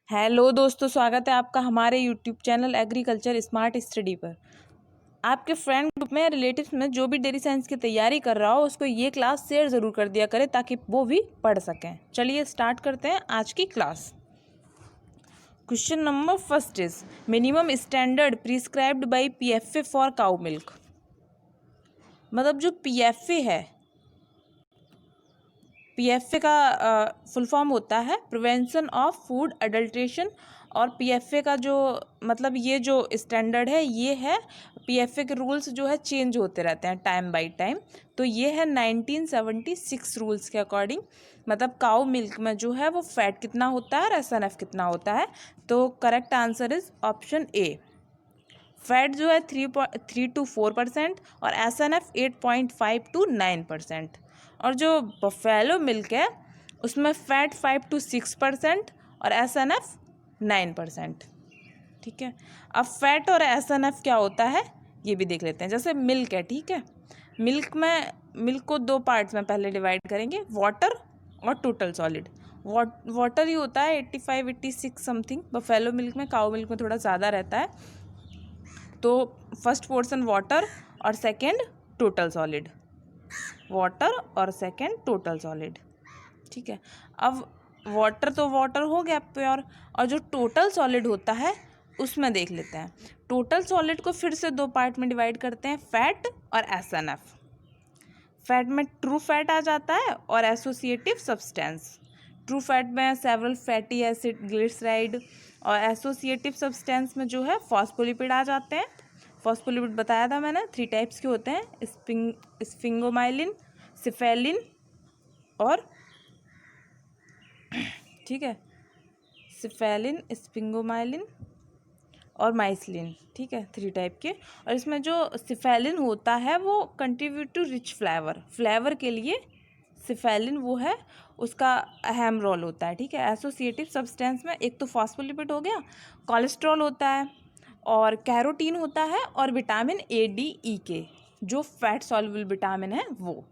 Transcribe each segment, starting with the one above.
Hello दोस्तों, स्वागत है आपका हमारे YouTube channel agriculture smart study पर। आपके फ्रेंड ग्रुप में रिलेटिव्स में जो भी डेयरी साइंस की तैयारी कर रहा हो उसको ये क्लास शेयर ज़रूर कर दिया करें ताकि वो भी पढ़ सकें। चलिए स्टार्ट करते हैं आज की class. Question number first is minimum standard prescribed bye PFA for cow milk. मतलब जो पीएफए है, पीएफए का फुल फॉर्म होता है प्रिवेंशन ऑफ फूड अडल्ट्रेशन। और पीएफए का जो मतलब ये जो स्टैंडर्ड है ये है, पीएफए के रूल्स जो है चेंज होते रहते हैं टाइम बाय टाइम। तो ये है 1976 रूल्स के अकॉर्डिंग। मतलब काउ मिल्क में जो है वो फैट कितना होता है और एसएनएफ कितना होता है। तो correct answer is option A. Fat जो है 3 to 4% और एसएनएफ 8.5 to 9%। और जो बफेलो मिल्क है उसमें फैट 5 to 6% और एसएनएफ 9%। ठीक है, अब फैट और एसएनएफ क्या होता है ये भी देख लेते हैं। जैसे मिल्क है, ठीक है, मिल्क को दो पार्ट्स में पहले डिवाइड करेंगे, वाटर और टोटल सॉलिड। वाटर ही होता है 85-86 समथिंग, बफेलो मिल्क में, काऊ मिल्क में थोड़ा ज़्यादा रहता है। तो फर्स्ट पोर्शन वाटर और सेकंड टोटल सॉलिड, वाटर और सेकंड टोटल सॉलिड। ठीक है, अब वाटर तो वाटर हो गया प्योर, और जो टोटल सॉलिड होता है उसमें देख लेते हैं। टोटल सॉलिड को फिर से दो पार्ट में डिवाइड करते हैं, फैट और एसएनएफ। फैट में ट्रू फैट आ जाता है और एसोसिएटिव सब्सटेंस। ट्रू फैट में सेवरल फैटी एसिड, ग्लिसराइड, और एसोसिएटिव सब्सटेंस में जो है फॉस्फोलिपिड आ जाते हैं। फॉस्फोलिपिड बताया था मैंने, 3 टाइप्स के होते हैं, स्फिंगोमाइलिन, सिफेलिन और ठीक है, सिफेलिन, स्फिंगोमाइलिन और माइसिलिन। ठीक है, 3 टाइप के। और इसमें जो सिफेलिन होता है वो कंट्रीब्यूट टू रिच फ्लेवर के लिए सिफेलिन वो है, उसका अहम रोल होता है। ठीक है, एसोसिएटिव सब्सटेंस में एक तो फॉस्फोलिपिड हो गया, कोलेस्ट्रॉल होता है और कैरोटीन होता है और vitamin A, D, E, K जो फैट सॉल्युबल विटामिन है वो,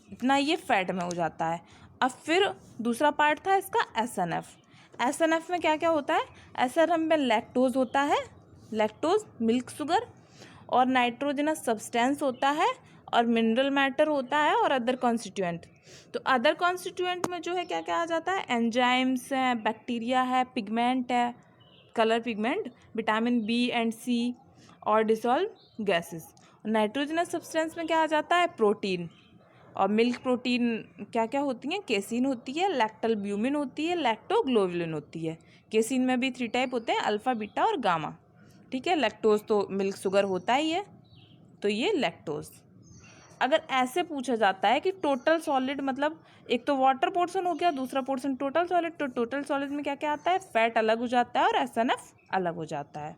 इतना ये फैट में हो जाता है। अब फिर दूसरा पार्ट था इसका एसएनएफ। एसएनएफ में क्या क्या होता है? एसएनएफ में लैक्टोज होता है, लैक्टोज मिल्क शुगर, और नाइट्रोजनस सब्सटेंस होता है, और मिनरल मैटर होता है, और अदर कॉन्स्टिट्यूएंट। तो अदर कॉन्स्टिट्यूएंट में जो है क्या क्या आ जाता है? एंजाइम्स है, बैक्टीरिया है, पिगमेंट है, colour pigment, vitamin B and C और डिसॉल्व गैसेस। नाइट्रोजनस सब्सटेंस में क्या आ जाता है? प्रोटीन। और मिल्क प्रोटीन क्या क्या होती हैं? केसिन होती है, लैक्टोल्ब्यूमिन होती है, लैक्टोग्लोबुलिन होती है। केसिन में भी 3 टाइप होते हैं, अल्फ़ा, बीटा और गामा। ठीक है, लैक्टोज तो मिल्क शुगर होता ही है, तो ये लैक्टोज। अगर ऐसे पूछा जाता है कि टोटल सॉलिड, मतलब एक तो वाटर पोर्शन हो गया, दूसरा पोर्शन टोटल सॉलिड, तो टोटल सॉलिड में क्या क्या आता है? फैट अलग हो जाता है और एसएनएफ अलग हो जाता है।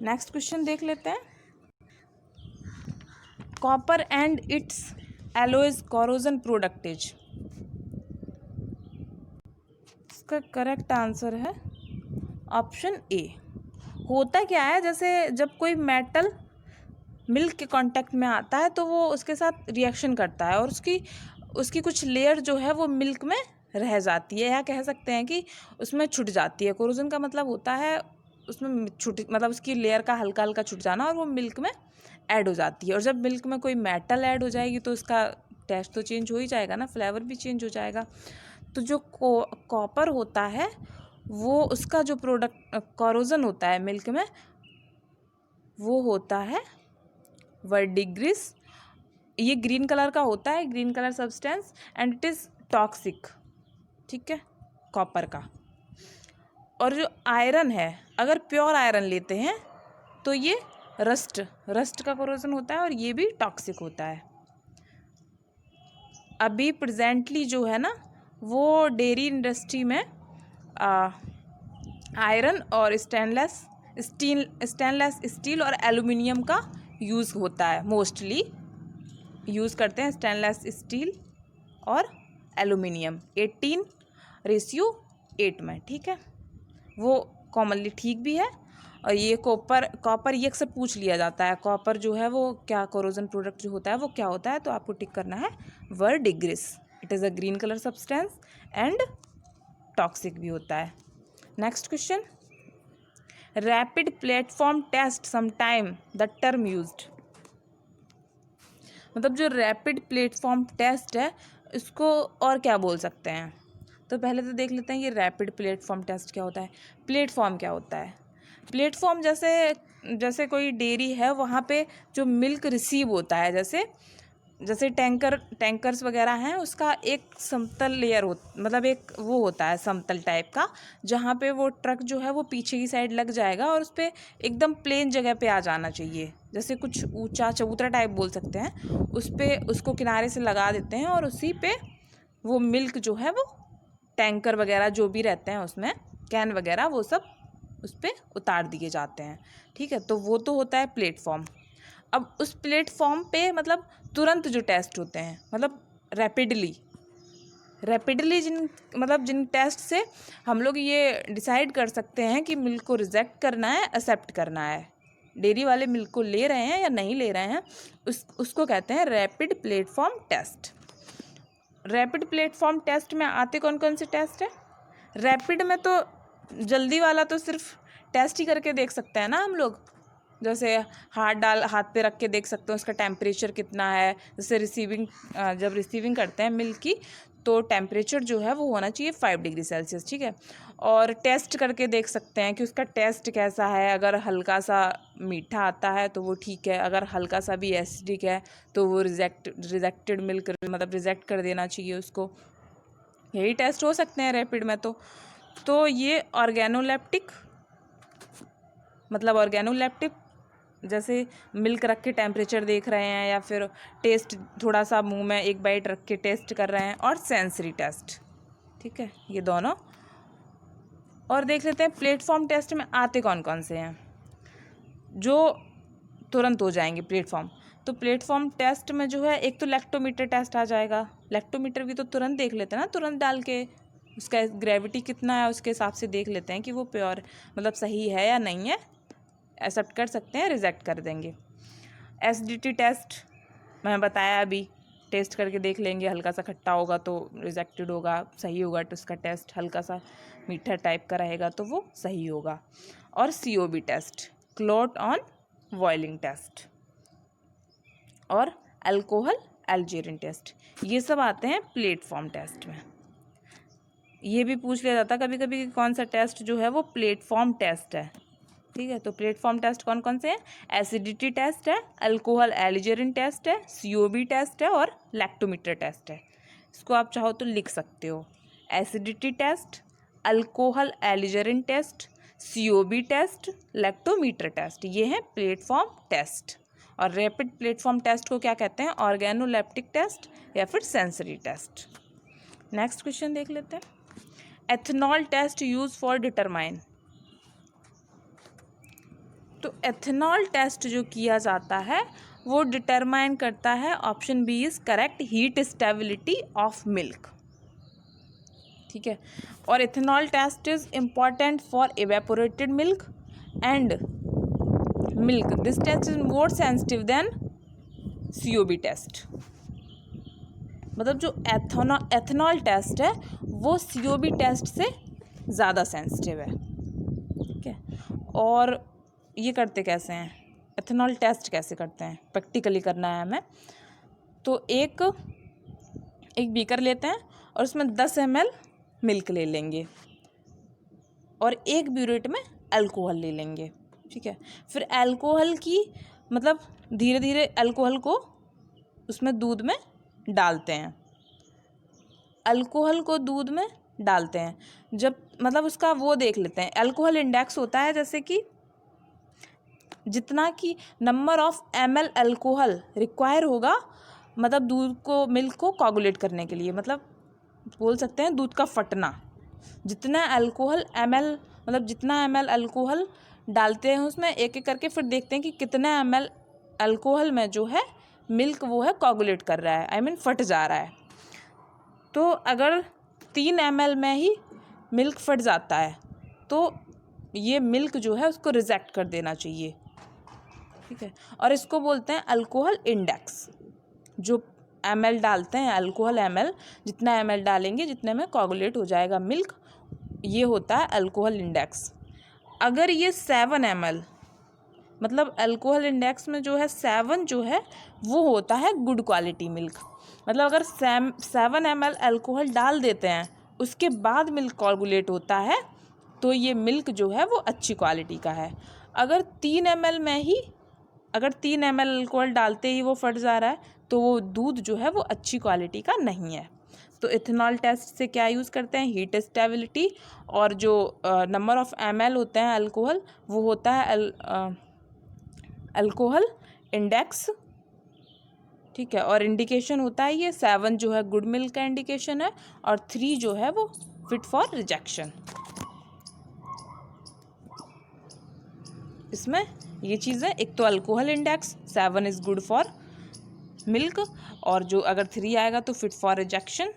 नेक्स्ट क्वेश्चन देख लेते हैं। Copper and its alloys corrosion products. इसका करेक्ट आंसर है ऑप्शन ए। होता क्या है, जैसे जब कोई मेटल मिल्क के कांटेक्ट में आता है तो वो उसके साथ रिएक्शन करता है और उसकी कुछ लेयर जो है वो मिल्क में रह जाती है, या कह सकते हैं कि उसमें छूट जाती है। कोरोजन का मतलब होता है उसमें छूट, मतलब उसकी लेयर का हल्का हल्का छूट जाना, और वो मिल्क में ऐड हो जाती है। और जब मिल्क में कोई मेटल ऐड हो जाएगी तो उसका टेस्ट तो चेंज हो ही जाएगा ना, फ्लेवर भी चेंज हो जाएगा। तो जो कॉपर होता है वो, उसका जो प्रोडक्ट कोरोजन होता है मिल्क में, वो होता है वर्डिग्रिस। ये ग्रीन कलर का होता है, green colour substance, and it is toxic. ठीक है, कॉपर का। और जो आयरन है, अगर प्योर आयरन लेते हैं तो ये रस्ट का कोरोजन होता है और ये भी टॉक्सिक होता है। अभी प्रेजेंटली जो है ना वो डेयरी इंडस्ट्री में आयरन और स्टेनलेस स्टील और एल्युमिनियम का यूज़ होता है। मोस्टली यूज़ करते हैं स्टेनलेस स्टील और एल्युमिनियम 18:8 में। ठीक है, वो कॉमनली ठीक भी है। और ये कॉपर ये अक्सर पूछ लिया जाता है, कॉपर जो है वो क्या कोरोजन प्रोडक्ट जो होता है वो क्या होता है, तो आपको टिक करना है verdigris. It is a green colour substance and toxic भी होता है। Next question, rapid platform test sometime the term used. मतलब जो रैपिड प्लेटफॉर्म टेस्ट है इसको और क्या बोल सकते हैं? तो पहले तो देख लेते हैं ये रैपिड प्लेटफॉर्म टेस्ट क्या होता है। प्लेटफॉर्म क्या होता है? प्लेटफॉर्म जैसे कोई डेयरी है वहाँ पे जो मिल्क रिसीव होता है, जैसे टैंकर्स वगैरह हैं, उसका एक समतल लेयर मतलब एक वो होता है समतल टाइप का, जहाँ पे वो ट्रक जो है वो पीछे की साइड लग जाएगा और उस पर एकदम प्लेन जगह पे आ जाना चाहिए। जैसे कुछ ऊंचा चबूतरा टाइप बोल सकते हैं, उस पर उसको किनारे से लगा देते हैं और उसी पे वो मिल्क जो है वो टैंकर वगैरह जो भी रहते हैं उसमें कैन वगैरह वो सब उस पर उतार दिए जाते हैं। ठीक है, तो वो तो होता है प्लेटफॉर्म। अब उस प्लेटफॉर्म पे मतलब तुरंत जो टेस्ट होते हैं, मतलब रैपिडली जिन टेस्ट से हम लोग ये डिसाइड कर सकते हैं कि मिल्क को रिजेक्ट करना है, एक्सेप्ट करना है, डेयरी वाले मिल्क को ले रहे हैं या नहीं ले रहे हैं, उसको कहते हैं rapid platform test. Rapid platform test में आते कौन कौन से टेस्ट है? रैपिड में तो जल्दी वाला तो सिर्फ टेस्ट ही करके देख सकते हैं ना हम लोग, जैसे हाथ पे रख के देख सकते हैं उसका टेम्परेचर कितना है। जैसे जब रिसीविंग करते हैं मिल्क की तो टेम्परेचर जो है वो होना चाहिए 5 डिग्री सेल्सियस। ठीक है, और टेस्ट करके देख सकते हैं कि उसका टेस्ट कैसा है। अगर हल्का सा मीठा आता है तो वो ठीक है, अगर हल्का सा भी एसिडिक है तो वो रिजेक्टेड मिल्क मतलब रिजेक्ट कर देना चाहिए उसको। यही टेस्ट हो सकते हैं रैपिड में। तो ये ऑर्गेनोलेप्टिक जैसे मिल्क रख के टेम्परेचर देख रहे हैं या फिर टेस्ट थोड़ा सा मुंह में एक बाइट रख के टेस्ट कर रहे हैं, और सेंसरी टेस्ट। ठीक है, ये दोनों। और देख लेते हैं प्लेटफॉर्म टेस्ट में आते कौन कौन से हैं जो तुरंत हो जाएंगे प्लेटफॉर्म। तो प्लेटफॉर्म टेस्ट में जो है एक तो लैक्टोमीटर टेस्ट आ जाएगा। लैक्टोमीटर भी तो तुरंत देख लेते हैं ना, तुरंत डाल के उसका ग्रेविटी कितना है उसके हिसाब से देख लेते हैं कि वो प्योर मतलब सही है या नहीं है, एक्सेप्ट कर सकते हैं, रिजेक्ट कर देंगे। एसिडिटी टेस्ट मैंने बताया अभी, टेस्ट करके देख लेंगे, हल्का सा खट्टा होगा तो रिजेक्टेड होगा, सही होगा तो उसका टेस्ट हल्का सा मीठा टाइप का रहेगा तो वो सही होगा। और COB test, clot on boiling test, और अल्कोहल एल्जेरिन टेस्ट, ये सब आते हैं प्लेटफॉर्म टेस्ट में। ये भी पूछ लिया जाता कभी कभी कौन सा टेस्ट जो है वो प्लेटफॉर्म टेस्ट है। ठीक है, तो प्लेटफॉर्म टेस्ट कौन कौन से हैं? एसिडिटी टेस्ट है, अल्कोहल एल्जेरिन टेस्ट है, COB टेस्ट है, और लैक्टोमीटर टेस्ट है। इसको आप चाहो तो लिख सकते हो, acidity test, alcohol alizarin test, COB test, lactometer test, ये है प्लेटफॉर्म टेस्ट। और रैपिड प्लेटफॉर्म टेस्ट को क्या कहते हैं? ऑर्गेनोलेप्टिक टेस्ट या फिर सेंसरी टेस्ट। नेक्स्ट क्वेश्चन देख लेते हैं, ethanol test use for determine. तो एथेनॉल टेस्ट जो किया जाता है वो डिटरमाइन करता है, option B is correct, heat stability of milk. ठीक है, और ethanol test is important for evaporated milk and milk. This test is more sensitive than COB test. मतलब जो एथेनॉल टेस्ट है वो COB टेस्ट से ज़्यादा सेंसिटिव है। ठीक है, और ये करते कैसे हैं, एथेनॉल टेस्ट कैसे करते हैं, प्रैक्टिकली करना है हमें। तो एक बीकर लेते हैं और उसमें 10 ml मिल्क ले लेंगे और 1 ब्यूरेट में अल्कोहल ले लेंगे। ठीक है, फिर अल्कोहल की मतलब धीरे धीरे अल्कोहल को उसमें दूध में डालते हैं। अल्कोहल को दूध में डालते हैं जब मतलब उसका वो देख लेते हैं, अल्कोहल इंडेक्स होता है जैसे कि जितना कि number of ml alcohol require होगा मतलब दूध को मिल्क को कोगुलेट करने के लिए, मतलब बोल सकते हैं दूध का फटना। जितना अल्कोहल ml मतलब जितना ml अल्कोहल डालते हैं उसमें एक एक करके, फिर देखते हैं कि कितना ml अल्कोहल में जो है मिल्क वो है कोगुलेट कर रहा है, आई मीन फट जा रहा है। तो अगर 3 ml में ही मिल्क फट जाता है तो ये मिल्क जो है उसको रिजेक्ट कर देना चाहिए। ठीक है, और इसको बोलते हैं अल्कोहल इंडेक्स। जो ml डालते हैं अल्कोहल ml, जितना ml डालेंगे जितने में कोगुलेट हो जाएगा मिल्क ये होता है अल्कोहल इंडेक्स। अगर ये 7 ml, मतलब अल्कोहल इंडेक्स में जो है 7 जो है वो होता है गुड क्वालिटी मिल्क। मतलब अगर 7 ml अल्कोहल डाल देते हैं उसके बाद मिल्क कोगुलेट होता है तो ये मिल्क जो है वो अच्छी क्वालिटी का है। अगर 3 ml में ही, अगर 3 ml अल्कोहल डालते ही वो फट जा रहा है तो वो दूध जो है वो अच्छी क्वालिटी का नहीं है। तो इथेनॉल टेस्ट से क्या यूज़ करते हैं, हीट स्टेबिलिटी, और जो नंबर ऑफ ml होते हैं अल्कोहल वो होता है अल्कोहल इंडेक्स, ठीक है। और इंडिकेशन होता है ये 7 जो है गुड मिल्क का इंडिकेशन है और 3 जो है वो फिट फॉर रिजेक्शन। इसमें ये चीज़ें, एक तो alcohol index 7 is good for milk, और जो अगर 3 आएगा तो फिट फॉर रिजेक्शन,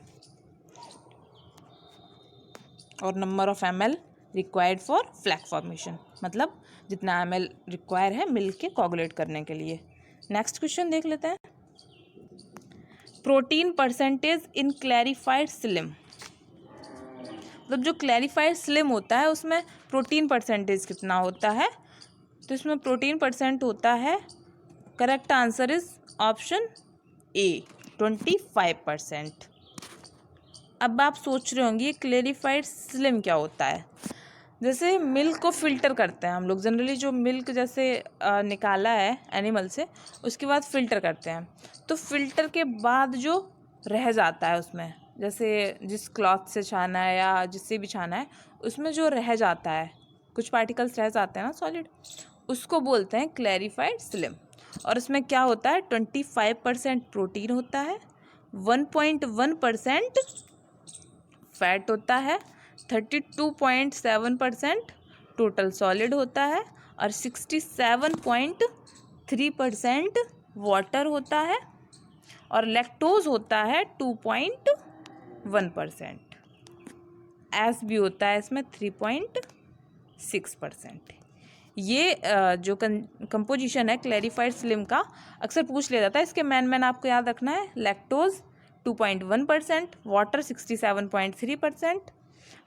और number of ml required for flake formation, मतलब जितना ml रिक्वायर है मिल्क के कोगुलेट करने के लिए। नेक्स्ट क्वेश्चन देख लेते हैं। Protein percentage in clarified skim, मतलब जो क्लैरिफाइड स्लिम होता है उसमें प्रोटीन परसेंटेज कितना होता है, तो इसमें प्रोटीन परसेंट होता है, करेक्ट आंसर इज ऑप्शन ए 25%। अब आप सोच रहे होंगे क्लैरिफाइड स्लिम क्या होता है। जैसे मिल्क को फ़िल्टर करते हैं हम लोग, जनरली जो मिल्क जैसे निकाला है एनिमल से उसके बाद फ़िल्टर करते हैं, तो फ़िल्टर के बाद जो रह जाता है उसमें, जैसे जिस क्लॉथ से छाना है या जिससे भी छाना है उसमें जो रह जाता है, कुछ पार्टिकल्स रह जाते हैं ना सॉलिड, उसको बोलते हैं क्लैरिफाइड स्लिम। और इसमें क्या होता है, 25% प्रोटीन होता है, 1.1% फैट होता है, 32.7% टोटल सॉलिड होता है और 67.3% वाटर होता है, और लैक्टोज होता है 2.1%, एस भी होता है इसमें 3.6%। ये जो कंपोजिशन है क्लैरिफाइड स्लिम का अक्सर पूछ लिया जाता है। इसके मैन आपको याद रखना है, lactose 2.1%, water 67.3%,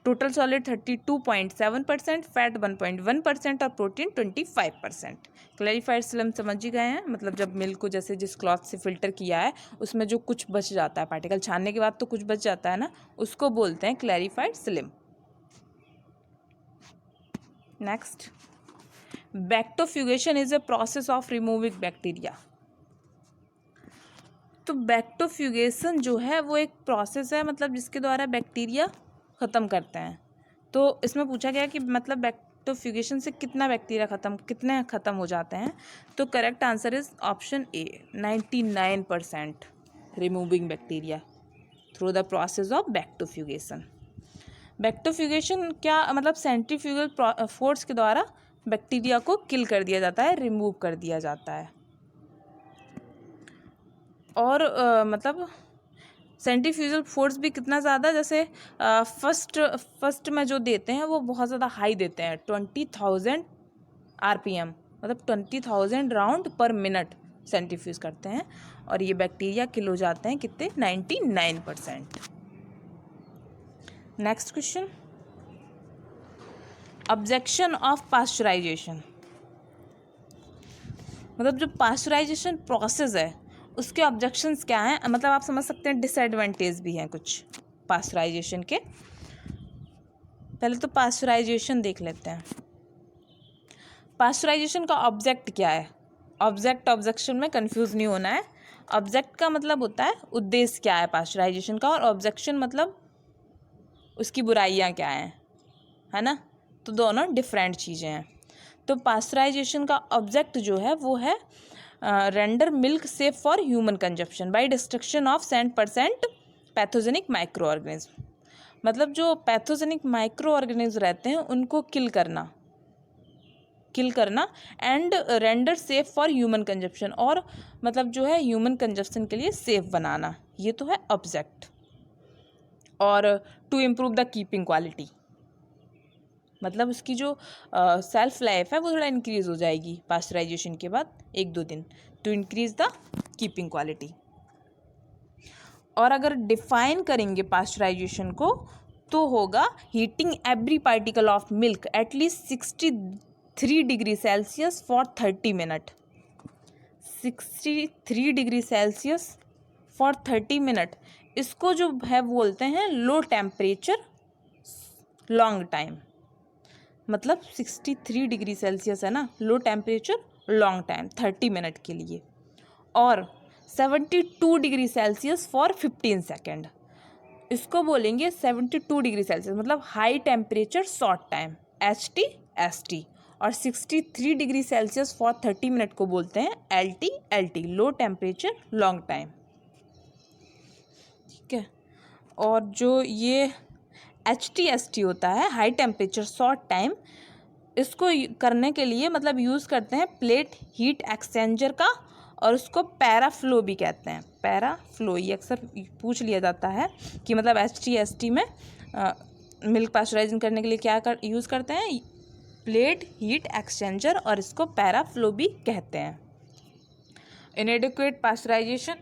total solid 32.7%, fat 1.1% और प्रोटीन 25%। क्लैरिफाइड स्लिम समझ ही गए हैं, मतलब जब मिल्क को जैसे जिस क्लॉथ से फ़िल्टर किया है उसमें जो कुछ बच जाता है, पार्टिकल छानने के बाद तो कुछ बच जाता है ना, उसको बोलते हैं clarified skim. Next, bactofugation is a process of removing bacteria. तो बैक्टोफ्यूगेशन जो है वो एक प्रोसेस है, मतलब जिसके द्वारा बैक्टीरिया ख़त्म करते हैं। तो इसमें पूछा गया कि मतलब बैक्टोफ्यूगेशन से कितने ख़त्म हो जाते हैं, तो correct answer is option A 99% removing bacteria through the process of bactofugation. Bactofugation क्या मतलब, सेंट्रीफ्यूगल फोर्स के द्वारा बैक्टीरिया को किल कर दिया जाता है, रिमूव कर दिया जाता है। और मतलब सेंट्रीफ्यूगल फोर्स भी कितना ज़्यादा, जैसे फर्स्ट में जो देते हैं वो बहुत ज़्यादा हाई देते हैं, 20,000 RPM, मतलब 20,000 राउंड पर मिनट सेंट्रीफ्यूज करते हैं, और ये बैक्टीरिया किल हो जाते हैं कितने, 99%। Next question, objection of pasteurisation, मतलब जो पास्चराइजेशन प्रोसेस है उसके ऑब्जेक्शंस क्या हैं, मतलब आप समझ सकते हैं डिसएडवांटेज भी हैं कुछ पास्चराइजेशन के। पहले तो पास्चराइजेशन देख लेते हैं। पास्चराइजेशन का ऑब्जेक्ट क्या है, ऑब्जेक्शन में कंफ्यूज नहीं होना है। ऑब्जेक्ट का मतलब होता है उद्देश्य क्या है पास्चराइजेशन का, और ऑब्जेक्शन मतलब उसकी बुराइयां क्या हैं, है ना, तो दोनों डिफरेंट चीज़ें हैं। तो पास्चराइजेशन का ऑब्जेक्ट जो है वो है render milk safe for human consumption by destruction of 7% pathogenic micro organism, मतलब जो पैथोजेनिक माइक्रो ऑर्गेनिज्म रहते हैं उनको किल करना and render safe for human consumption, और मतलब जो है ह्यूमन कंजप्शन के लिए सेफ बनाना, ये तो है ऑब्जेक्ट। और to improve the keeping quality, मतलब उसकी जो सेल्फ लाइफ है वो थोड़ा इंक्रीज़ हो जाएगी पास्चराइजेशन के बाद 1-2 दिन, to increase the keeping quality. और अगर डिफाइन करेंगे पास्चराइजेशन को तो होगा heating every particle of milk at least 63 degree Celsius for 30 minute. 63 degree Celsius for 30 minute, इसको जो है बोलते हैं लो टेम्परेचर लॉन्ग टाइम। मतलब 63 डिग्री सेल्सियस है ना, low temperature long time 30 minute के लिए। और 72 डिग्री सेल्सियस फॉर 15 सेकेंड, इसको बोलेंगे 72 डिग्री सेल्सियस मतलब high temperature short time HTST। और 63 डिग्री सेल्सियस फॉर 30 मिनट को बोलते हैं LTLT, low temperature long time. ठीक है। और जो ये HTST होता है हाई टेम्परेचर शॉर्ट टाइम, इसको करने के लिए मतलब यूज़ करते हैं प्लेट हीट एक्सचेंजर का, और उसको पैराफ्लो भी कहते हैं। पैराफ्लो ये अक्सर पूछ लिया जाता है कि मतलब HTST में मिल्क पास्चराइजिंग करने के लिए क्या यूज़ करते हैं, प्लेट हीट एक्सचेंजर, और इसको पैराफ्लो भी कहते हैं। इनएडिक्वेट पास्चराइजेशन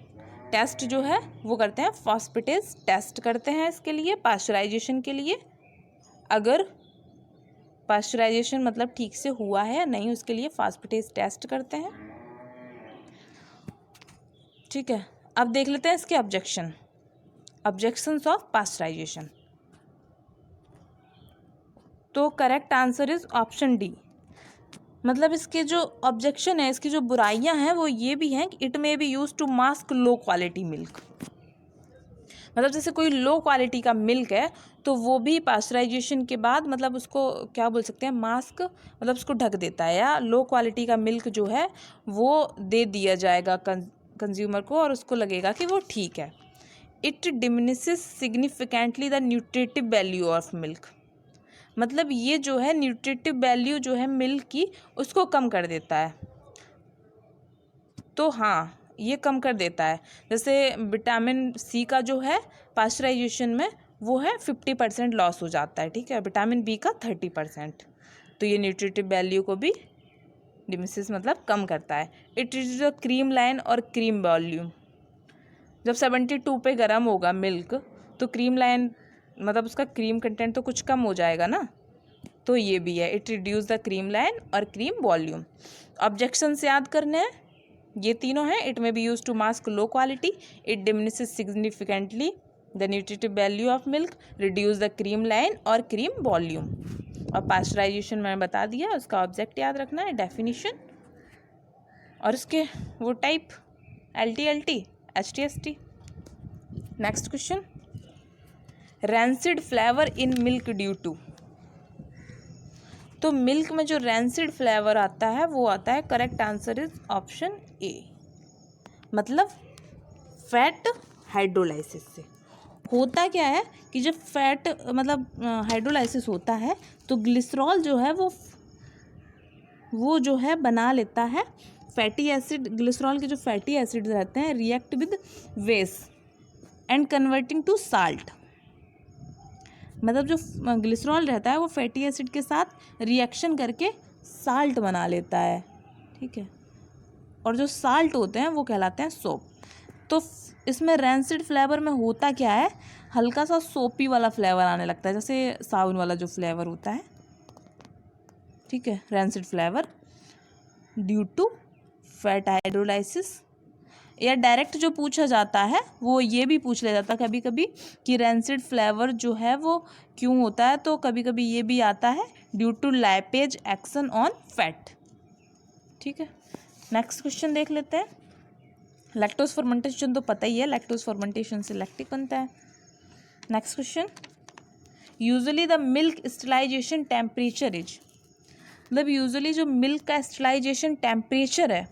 टेस्ट जो है वो करते हैं, फॉस्फेटेज टेस्ट करते हैं इसके लिए पास्चराइजेशन के लिए। अगर पास्चराइजेशन मतलब ठीक से हुआ है या नहीं उसके लिए फॉस्फेटेज टेस्ट करते हैं। ठीक है, अब देख लेते हैं इसके ऑब्जेक्शंस ऑफ पास्चराइजेशन। तो correct answer is option D. मतलब इसके जो ऑब्जेक्शन है, इसकी जो बुराइयां हैं वो ये भी हैं कि it may be use to mask low quality milk. मतलब जैसे कोई लो क्वालिटी का मिल्क है तो वो भी पास्चराइजेशन के बाद मतलब उसको क्या बोल सकते हैं, मास्क, मतलब उसको ढक देता है, या लो क्वालिटी का मिल्क जो है वो दे दिया जाएगा कंज्यूमर को और उसको लगेगा कि वो ठीक है। It diminishes significantly the nutritive value of milk. मतलब ये जो है न्यूट्रिटिव वैल्यू जो है मिल्क की उसको कम कर देता है। तो हाँ, ये कम कर देता है। जैसे विटामिन सी का जो है पास्चराइजेशन में वो है 50% लॉस हो जाता है। ठीक है, विटामिन बी का 30%। तो ये न्यूट्रिटिव वैल्यू को भी डिमिनिश मतलब कम करता है। It is the cream line और क्रीम वॉल्यूम। जब 72 पे गर्म होगा मिल्क तो क्रीम लाइन मतलब उसका क्रीम कंटेंट तो कुछ कम हो जाएगा ना, तो ये भी है। It reduce the cream line और क्रीम वॉल्यूम। ऑब्जेक्शन से याद करने हैं, ये तीनों हैं। It may be use to mask low quality, it diminishes significantly the nutritive value of milk, reduce the cream line और क्रीम वॉल्यूम। और पास्चराइजेशन मैंने बता दिया, उसका ऑब्जेक्ट याद रखना है, डेफिनेशन और इसके वो type LTLT HTST। Next question, rancid flavour in milk due to. तो मिल्क में जो रैंसिड फ्लेवर आता है वो आता है, correct answer is option A, मतलब फैट हाइड्रोलाइसिस से। होता क्या है कि जब फैट मतलब हाइड्रोलाइसिस होता है तो ग्लिसरॉल जो है वो जो है बना लेता है फैटी एसिड। ग्लिसरॉल के जो फैटी एसिड रहते हैं रिएक्ट विद वेस एंड कन्वर्टिंग टू साल्ट। मतलब जो ग्लिसरॉल रहता है वो फैटी एसिड के साथ रिएक्शन करके साल्ट बना लेता है। ठीक है, और जो साल्ट होते हैं वो कहलाते हैं सोप। तो इसमें रैंसिड फ्लेवर में होता क्या है, हल्का सा सोपी वाला फ्लेवर आने लगता है, जैसे साबुन वाला जो फ्लेवर होता है। ठीक है, rancid flavour due to fat hydrolysis. या डायरेक्ट जो पूछा जाता है वो ये भी पूछ लिया जाता है कभी कभी कि रैंसिड फ्लेवर जो है वो क्यों होता है, तो कभी कभी ये भी आता है due to lipase action on fat. ठीक है, नेक्स्ट क्वेश्चन देख लेते हैं। लैक्टोज फर्मेंटेशन तो पता ही है, लैक्टोज फर्मेंटेशन से लैक्टिक बनता है। Next question, usually the milk sterilisation temperature is. मतलब यूजुअली जो मिल्क का स्टरलाइजेशन टेम्परेचर है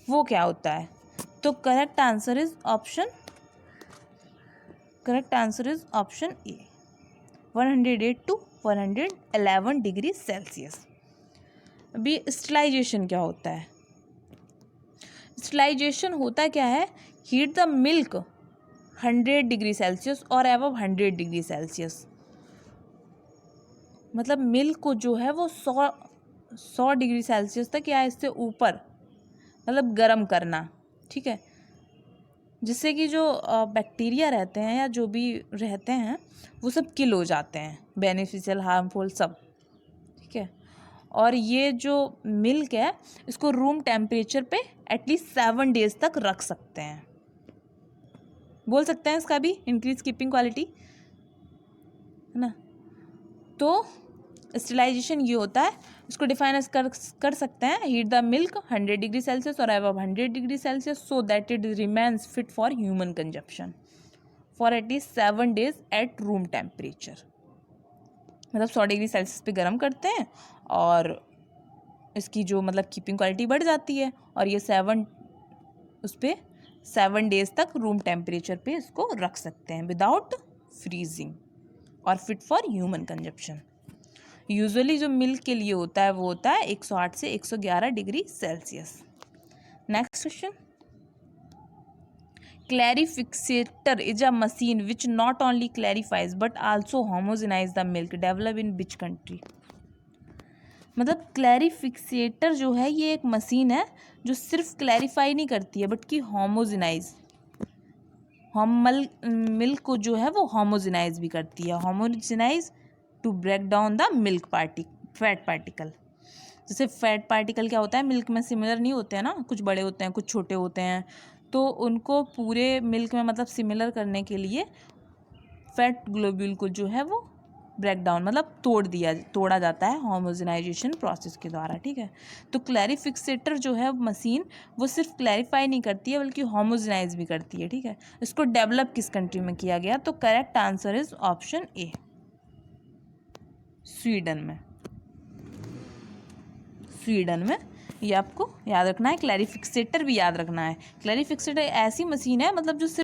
वो क्या होता है, तो correct answer is option A, 108 to 111 degree Celsius. अभी स्टरलाइजेशन क्या होता है, स्टरलाइजेशन होता क्या है, heat the milk 100 degree Celsius और एबव 100 डिग्री सेल्सियस। मतलब मिल्क को जो है वो 100 डिग्री सेल्सियस तक या इससे ऊपर मतलब गर्म करना। ठीक है, जिससे कि जो बैक्टीरिया रहते हैं या जो भी रहते हैं वो सब किल हो जाते हैं, बेनिफिशियल हार्मफुल सब, ठीक है। और ये जो मिल्क है इसको रूम टेम्परेचर पे एटलीस्ट 7 डेज तक रख सकते हैं। बोल सकते हैं इसका भी इंक्रीज कीपिंग क्वालिटी, है ना। तो स्टेलाइजेशन ये होता है, इसको डिफाइन कर सकते हैं, heat the milk 100 degree Celsius और above 100 degree Celsius so that it remains fit for human consumption for at least 7 days at room temperature. मतलब 100 डिग्री सेल्सियस पे गर्म करते हैं और इसकी जो मतलब कीपिंग क्वालिटी बढ़ जाती है, और ये 7 डेज तक रूम टेम्परेचर पे इसको रख सकते हैं विदाउट फ्रीजिंग और fit for human consumption. Usually जो मिल्क के लिए होता है वो होता है 108 से 111 degree Celsius. Next question, clarifixator is a machine which not only clarifies but also homogenise the milk, develop in which country. मतलब क्लैरिफिकेटर जो है ये एक मशीन है जो सिर्फ क्लैरिफाई नहीं करती है बल्कि होमोजेनाइज मिल्क को जो है वो होमोजेनाइज भी करती है। Homogenise to break down the milk fat particle. जैसे फैट पार्टिकल क्या होता है, मिल्क में सिमिलर नहीं होते हैं ना, कुछ बड़े होते हैं कुछ छोटे होते हैं, तो उनको पूरे मिल्क में मतलब सिमिलर करने के लिए फैट ग्लोब्यूल को जो है वो ब्रेक डाउन मतलब तोड़ा जाता है होमोजेनाइजेशन प्रोसेस के द्वारा, ठीक है। तो क्लैरिफिकेटर जो है मशीन वो सिर्फ क्लैरिफाई नहीं करती है बल्कि होमोजेनाइज भी करती है, ठीक है। इसको डेवलप किस कंट्री में किया गया, तो correct answer is option A, Sweden में। स्वीडन में, ये आपको याद रखना है। क्लैरिफिकेटर भी याद रखना है। क्लैरिफिकेटर ऐसी मशीन है मतलब जो सिर्फ